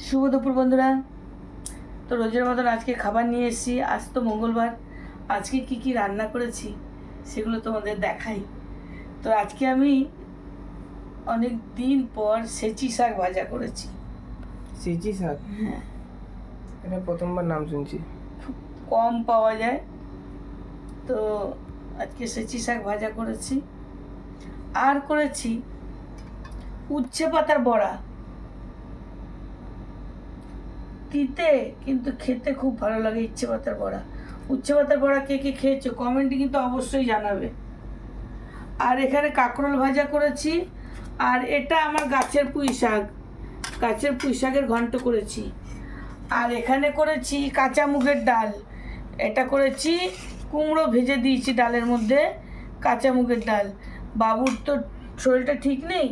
শুভ দুপুর বন্ধুরা। তো রোজের মতন আজকে খাবার নিয়ে এসেছি। আজ তো মঙ্গলবার। আজকে কি কি রান্না করেছি সেগুলো তোমাদের দেখাই। তো আজকে আমি অনেক দিন পর সেচি শাক ভাজা করেছি। সেচি শাক? হ্যাঁ, এটা প্রথমবার নাম শুনছি। খুব কম পাওয়া যায়। তো আজকে সেচি শাক ভাজা করেছি। আর করেছি উচ্ছে পাতার বড়া। তিতে কিন্তু খেতে খুব ভালো লাগে উচ্ছে পাতার বড়া। উচ্ছে পাতার বড়া কে কে খেয়েছো কমেন্টে কিন্তু অবশ্যই জানাবে। আর এখানে কাঁকরোল ভাজা করেছি। আর এটা আমার গাছের পুঁই শাক, গাছের পুঁই শাকের ঘন্ট করেছি। আর এখানে করেছি কাঁচা মুগের ডাল। এটা করেছি কুমড়ো ভেজে দিয়েছি ডালের মধ্যে, কাঁচা মুগের ডাল। বাবুর তো শরীরটা ঠিক নেই,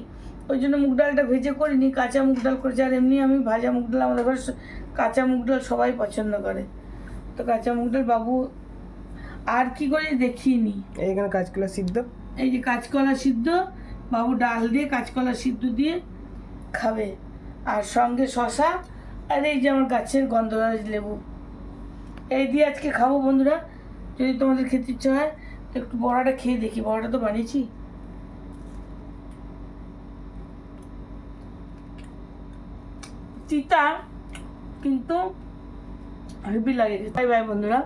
ওই জন্য মুগ ডালটা ভেজে করিনি, কাঁচা মুগ ডাল করেছি। আর এমনি আমি ভাজা মুগ ডাল, আমাদের ঘরে কাঁচা মুগ ডাল সবাই পছন্দ করে, তো কাঁচা মুগ ডাল বাবু। আর কি করে দেখিনি, এইখানে কাঁচকলা সিদ্ধ, এই যে কাঁচকলা সিদ্ধ, বাবু ডাল দিয়ে কাঁচকলা সিদ্ধ দিয়ে খাবে। আর সঙ্গে শশা, আর এই যে আমার গাছের গন্ধরাজ লেবু, এই দিয়ে আজকে খাবো বন্ধুরা। যদি তোমাদের খেতে ইচ্ছা হয় তো একটু বড়াটা খেয়ে দেখি। বড়াটা তো বানিয়েছি। তিতা কিন্তু হেভি লাগে। বাই বাই বন্ধুরা।